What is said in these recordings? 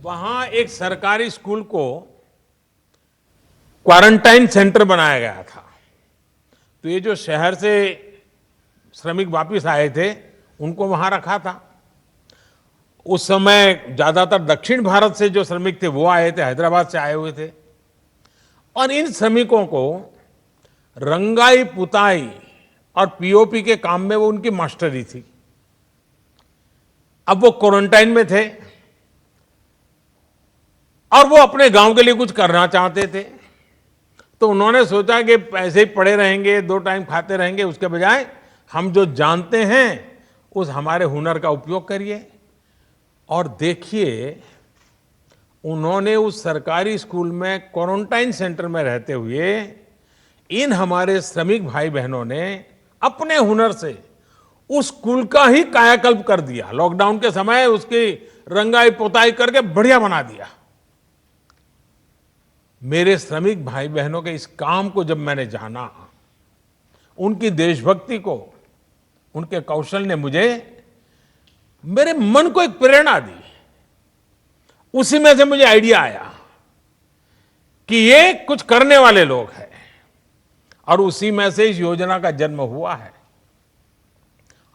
वहां एक सरकारी स्कूल को क्वारंटाइन सेंटर बनाया गया था। तो ये जो शहर से श्रमिक वापस आए थे उनको वहां रखा था। उस समय ज्यादातर दक्षिण भारत से जो श्रमिक थे वो आए थे, हैदराबाद से आए हुए थे। और इन श्रमिकों को रंगाई पुताई और पीओपी के काम में वो उनकी मास्टरी थी। अब वो क्वारंटाइन में थे और वो अपने गांव के लिए कुछ करना चाहते थे। तो उन्होंने सोचा कि ऐसे ही पड़े रहेंगे, 2 टाइम खाते रहेंगे, उसके बजाय हम जो जानते हैं उस हमारे हुनर का उपयोग करिए। और देखिए, उन्होंने उस सरकारी स्कूल में क्वारंटाइन सेंटर में रहते हुए इन हमारे श्रमिक भाई बहनों ने अपने हुनर से उस स्कूल का ही कायाकल्प कर दिया। लॉकडाउन के समय उसकी रंगाई पोताई करके बढ़िया बना दिया। मेरे श्रमिक भाई बहनों के इस काम को जब मैंने जाना, उनकी देशभक्ति को, उनके कौशल ने मेरे मन को एक प्रेरणा दी। उसी में से मुझे आइडिया आया कि ये कुछ करने वाले लोग हैं, और उसी में से इस योजना का जन्म हुआ है।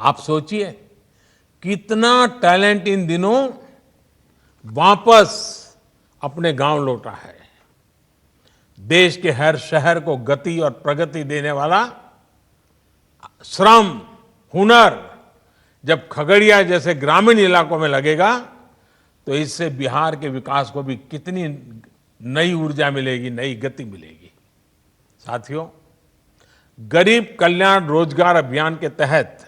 आप सोचिए कितना टैलेंट इन दिनों वापस अपने गांव लौटा है। देश के हर शहर को गति और प्रगति देने वाला श्रम, हुनर जब खगड़िया जैसे ग्रामीण इलाकों में लगेगा तो इससे बिहार के विकास को भी कितनी नई ऊर्जा मिलेगी, नई गति मिलेगी। साथियों, गरीब कल्याण रोजगार अभियान के तहत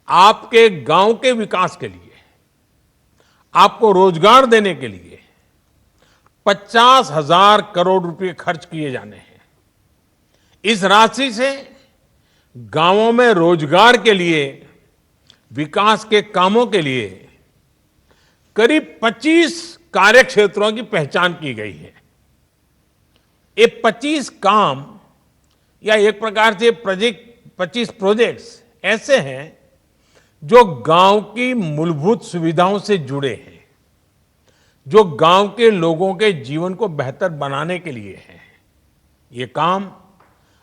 आपके गांव के विकास के लिए, आपको रोजगार देने के लिए 50,000 करोड़ रुपए खर्च किए जाने हैं। इस राशि से गांवों में रोजगार के लिए, विकास के कामों के लिए करीब 25 कार्य क्षेत्रों की पहचान की गई है। ये 25 काम या एक प्रकार से 25 प्रोजेक्ट्स ऐसे हैं जो गांव की मूलभूत सुविधाओं से जुड़े हैं, जो गांव के लोगों के जीवन को बेहतर बनाने के लिए है। ये काम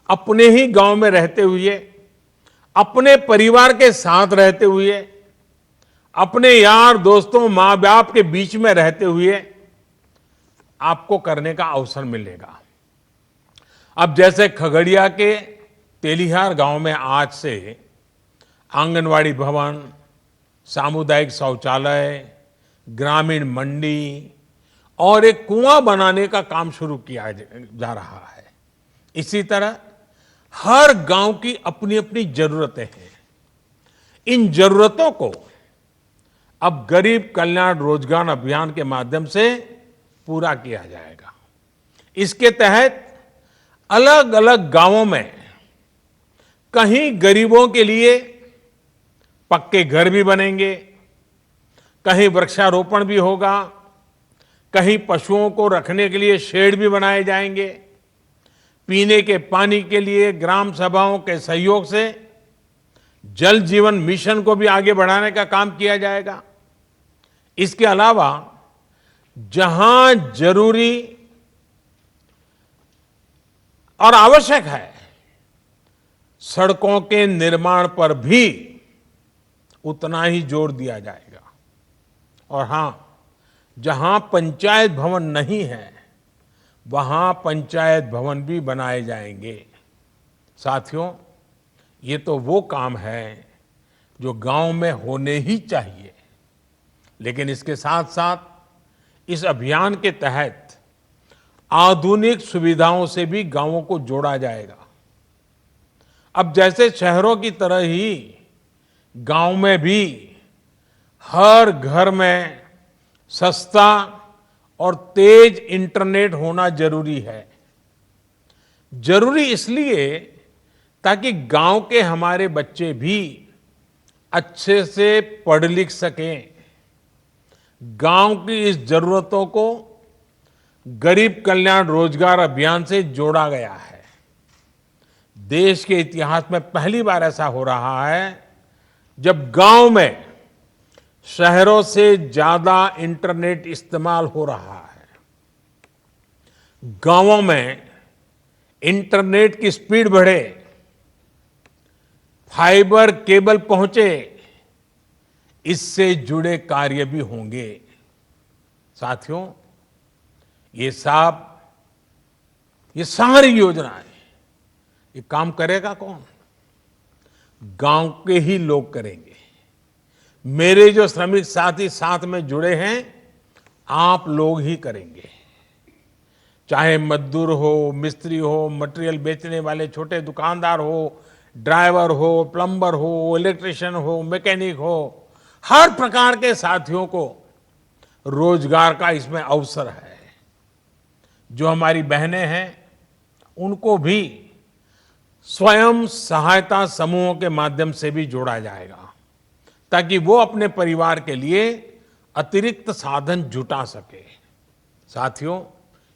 अपने ही गांव में रहते हुए, अपने परिवार के साथ रहते हुए, अपने यार दोस्तों, मां बाप के बीच में रहते हुए आपको करने का अवसर मिलेगा। अब जैसे खगड़िया के तेलिहार गांव में आज से आंगनवाड़ी भवन, सामुदायिक शौचालय, ग्रामीण मंडी और एक कुआं बनाने का काम शुरू किया जा रहा है। इसी तरह हर गांव की अपनी अपनी जरूरतें हैं। इन जरूरतों को अब गरीब कल्याण रोजगार अभियान के माध्यम से पूरा किया जाएगा। इसके तहत अलग अलग गांवों में कहीं गरीबों के लिए पक्के घर भी बनेंगे, कहीं वृक्षारोपण भी होगा, कहीं पशुओं को रखने के लिए शेड भी बनाए जाएंगे। पीने के पानी के लिए ग्राम सभाओं के सहयोग से जल जीवन मिशन को भी आगे बढ़ाने का काम किया जाएगा। इसके अलावा जहां जरूरी और आवश्यक है, सड़कों के निर्माण पर भी उतना ही जोर दिया जाएगा। और हां, जहां पंचायत भवन नहीं है वहां पंचायत भवन भी बनाए जाएंगे। साथियों, ये तो वो काम है जो गांव में होने ही चाहिए, लेकिन इसके साथ साथ इस अभियान के तहत आधुनिक सुविधाओं से भी गांवों को जोड़ा जाएगा। अब जैसे शहरों की तरह ही गांव में भी हर घर में सस्ता और तेज इंटरनेट होना जरूरी है। जरूरी इसलिए ताकि गांव के हमारे बच्चे भी अच्छे से पढ़ लिख सकें। गांव की इस जरूरतों को गरीब कल्याण रोजगार अभियान से जोड़ा गया है। देश के इतिहास में पहली बार ऐसा हो रहा है जब गांव में शहरों से ज्यादा इंटरनेट इस्तेमाल हो रहा है। गांवों में इंटरनेट की स्पीड बढ़े, फाइबर केबल पहुंचे, इससे जुड़े कार्य भी होंगे। साथियों, ये सारी योजनाएं, ये काम करेगा कौन? गांव के ही लोग करेंगे। मेरे जो श्रमिक साथी साथ में जुड़े हैं, आप लोग ही करेंगे। चाहे मजदूर हो, मिस्त्री हो, मटेरियल बेचने वाले छोटे दुकानदार हो, ड्राइवर हो, प्लम्बर हो, इलेक्ट्रिशियन हो, मैकेनिक हो, हर प्रकार के साथियों को रोजगार का इसमें अवसर है। जो हमारी बहनें हैं, उनको भी स्वयं सहायता समूहों के माध्यम से भी जोड़ा जाएगा, ताकि वो अपने परिवार के लिए अतिरिक्त साधन जुटा सके। साथियों,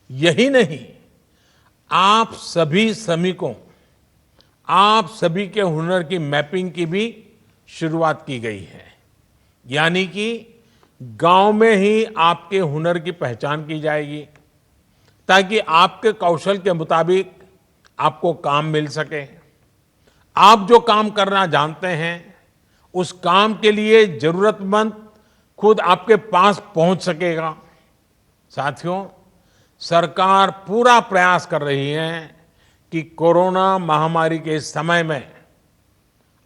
यही नहीं, आप सभी श्रमिकों, आप सभी के हुनर की मैपिंग की भी शुरुआत की गई है। यानी कि गांव में ही आपके हुनर की पहचान की जाएगी, ताकि आपके कौशल के मुताबिक आपको काम मिल सके। आप जो काम करना जानते हैं, उस काम के लिए जरूरतमंद खुद आपके पास पहुंच सकेगा। साथियों, सरकार पूरा प्रयास कर रही है कि कोरोना महामारी के इस समय में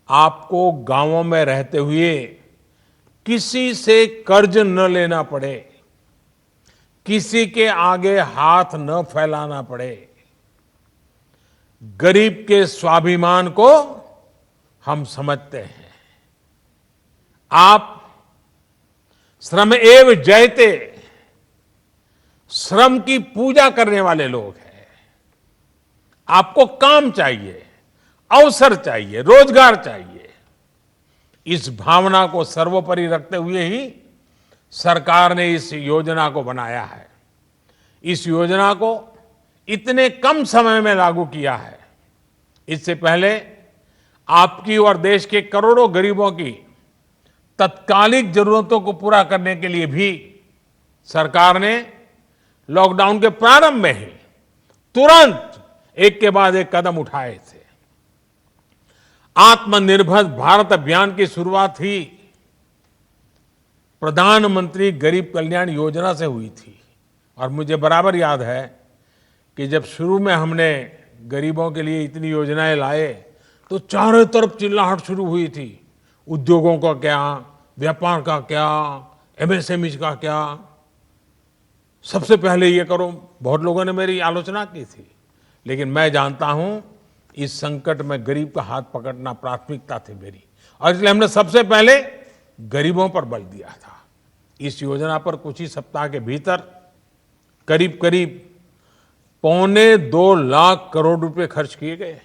आपको गांवों में रहते हुए किसी से कर्ज न लेना पड़े, किसी के आगे हाथ न फैलाना पड़े। गरीब के स्वाभिमान को हम समझते हैं। आप श्रम एव जयते, श्रम की पूजा करने वाले लोग हैं। आपको काम चाहिए, अवसर चाहिए, रोजगार चाहिए। इस भावना को सर्वोपरि रखते हुए ही सरकार ने इस योजना को बनाया है। इस योजना को इतने कम समय में लागू किया है। इससे पहले आपकी और देश के करोड़ों गरीबों की तत्कालिक जरूरतों को पूरा करने के लिए भी सरकार ने लॉकडाउन के प्रारंभ में ही तुरंत एक के बाद एक कदम उठाए थे। आत्मनिर्भर भारत अभियान की शुरुआत ही प्रधानमंत्री गरीब कल्याण योजना से हुई थी। और मुझे बराबर याद है कि जब शुरू में हमने गरीबों के लिए इतनी योजनाएं लाए, तो चारों तरफ चिल्लाहट शुरू हुई थी। उद्योगों का क्या, व्यापार का क्या, एमएसएमई का क्या, सबसे पहले ये करो। बहुत लोगों ने मेरी आलोचना की थी, लेकिन मैं जानता हूं इस संकट में गरीब का हाथ पकड़ना प्राथमिकता थी मेरी, और इसलिए हमने सबसे पहले गरीबों पर बल दिया था। इस योजना पर कुछ ही सप्ताह के भीतर करीब करीब 2.25 लाख करोड़ रुपए खर्च किए गए।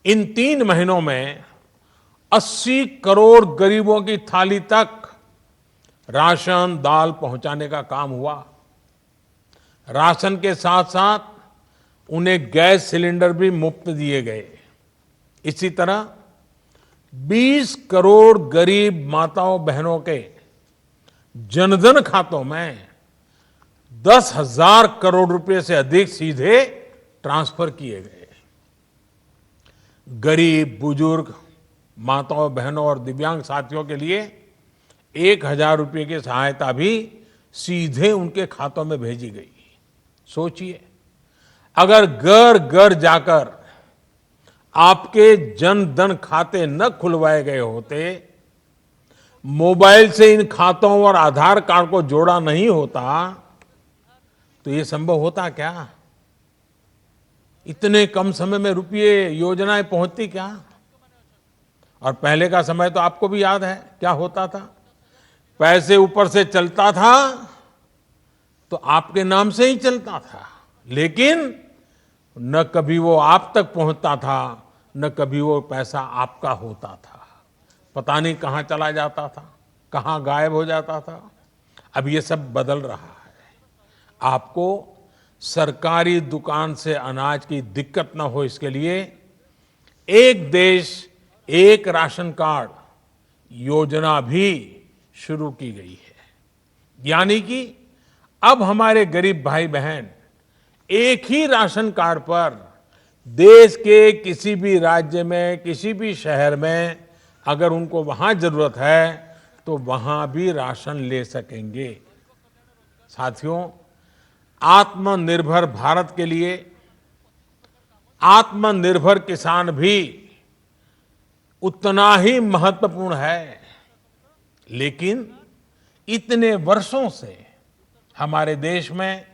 इन 3 महीनों में 80 करोड़ गरीबों की थाली तक राशन दाल पहुंचाने का काम हुआ। राशन के साथ साथ उन्हें गैस सिलेंडर भी मुफ्त दिए गए। इसी तरह 20 करोड़ गरीब माताओं बहनों के जनधन खातों में 10,000 करोड़ रुपए से अधिक सीधे ट्रांसफर किए गए। गरीब, बुजुर्ग, माताओं बहनों और दिव्यांग साथियों के लिए 1,000 रुपये की सहायता भी सीधे उनके खातों में भेजी गई। सोचिए, अगर घर घर जाकर आपके जन धन खाते न खुलवाए गए होते, मोबाइल से इन खातों और आधार कार्ड को जोड़ा नहीं होता, तो ये संभव होता क्या? इतने कम समय में रुपये योजनाएं पहुंचती क्या? और पहले का समय तो आपको भी याद है क्या होता था। पैसे ऊपर से चलता था तो आपके नाम से ही चलता था, लेकिन न कभी वो आप तक पहुंचता था, न कभी वो पैसा आपका होता था। पता नहीं कहां चला जाता था, कहां गायब हो जाता था। अब ये सब बदल रहा है। आपको सरकारी दुकान से अनाज की दिक्कत न हो, इसके लिए एक देश एक राशन कार्ड योजना भी शुरू की गई है। यानी कि अब हमारे गरीब भाई बहन एक ही राशन कार्ड पर देश के किसी भी राज्य में, किसी भी शहर में अगर उनको वहां जरूरत है तो वहां भी राशन ले सकेंगे। साथियों, आत्मनिर्भर भारत के लिए आत्मनिर्भर किसान भी उतना ही महत्वपूर्ण है। लेकिन इतने वर्षों से हमारे देश में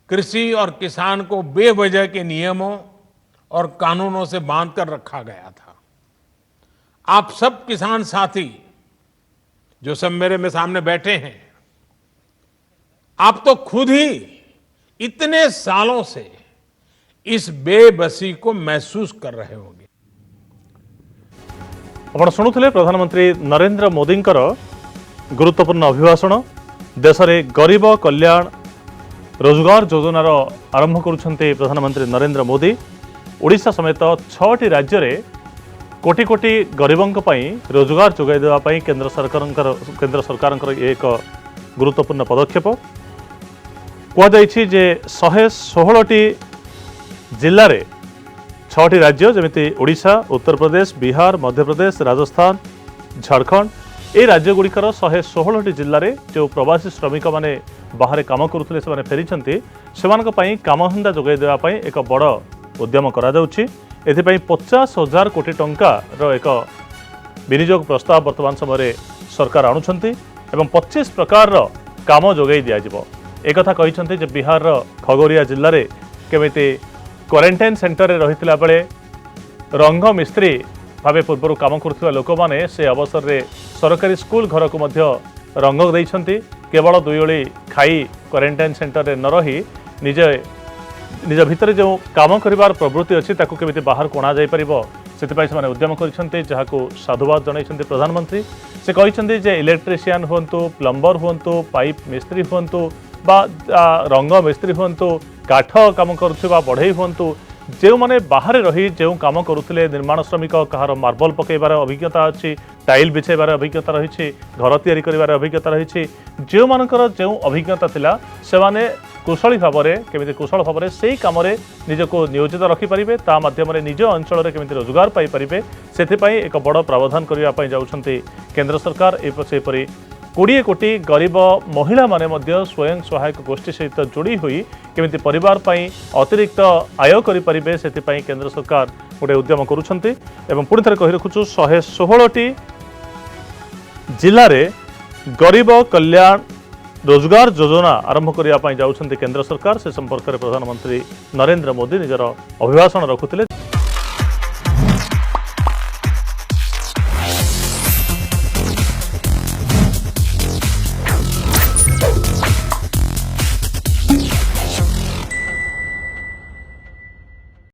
कृषि और किसान को बेवजह के नियमों और कानूनों से बांध कर रखा गया था। आप सब किसान साथी जो सब मेरे में सामने बैठे हैं, आप तो खुद ही इतने सालों से इस बेबसी को महसूस कर रहे होंगे। आपण शुणुले प्रधानमंत्री नरेंद्र मोदी गुरुत्वपूर्ण अभिभाषण। देश में गरीब कल्याण रोजगार योजनार आरंभ करुछन्ते प्रधानमंत्री नरेंद्र मोदी। ओडिशा समेत 6टी राज्य में कोटी कोटी गरीबों रोजगार जोगाई देवाई केंद्र सरकार एक गुरुत्वपूर्ण पदक्षेप। कहुई जे 116टी जिले में 6टी राज्य जमिति ओडिशा, उत्तर प्रदेश, बिहार, मध्य प्रदेश, राजस्थान, झारखंड ए राज्यगुड़िकर 116टी जिले में जो प्रवासी श्रमिक मैंने बाहर काम करुले से फेरी से कामधंदा जोगाई देवाई एक बड़ उद्यम एथिपाई 50,000 कोटी टंकार एक विनियोग प्रस्ताव वर्तमान समय सरकार आणुछंती एवं 25 प्रकार काम जोगाई दिज्व। एक कहते जे बिहार खगड़िया जिले में केमिति क्वारंटाइन सेंटर में रही बेले रंग मिस्त्री भाव पूर्व काम करुवा लोक मैंने से अवसर में सरकारी स्कूल घर को मध्य रंग देइछंती। केवल 2 ओली खाई क्वारंटाइन सेंटर में न रही निज भितर जो काम करिवार प्रवृत्ति अच्छी ताकू केमिति बाहर कोणा जाई परिबो सेतिपाई से उद्यम करिसेंते, जहाको साधुवाद जणाइसेंते प्रधानमंत्री। से कहिसेंते जे इलेक्ट्रिशियन हुंतु, प्लम्बर हुंतु, पाइप मिस्त्री हुंतु बा रंग मिस्त्री हुंतु, काठ काम करुवा बढ़ई हुंतु, जो माने बाहर रही जो काम करुले निर्माण श्रमिक कहार मार्बल पकईबार अभिज्ञता अच्छी, टाइल बिछाइबार अभिज्ञता रही, घर तैयारी करिबार अभिज्ञता रही, जो मानकर जो अभिज्ञता थिला से माने कुशली भाव में केमिति कुशल भाव में से कम निजको नियोजित रखिपारे ता माध्यम निज अंचल केमिति रोजगार पाइपारे से एक बड़ प्रावधान करने जाउछंती केंद्र सरकार। एपरी 20 कोटी गरीब महिला माने मध्य स्वयं सहायक गोष्ठी सहित जोड़ी हुई केमिति परिवार पाई अतिरिक्त आय करिपारिबे सेथिपाई केंद्र सरकार गोटे उद्यम करुछंती। एवं पुणी थे कहि रखुछु 116टी जिले में गरीब कल्याण रोजगार योजना आरंभ करने जाउछंती केंद्र सरकार। से संपर्क में प्रधानमंत्री नरेंद्र मोदी निजर अभिभाषण रखुथिले।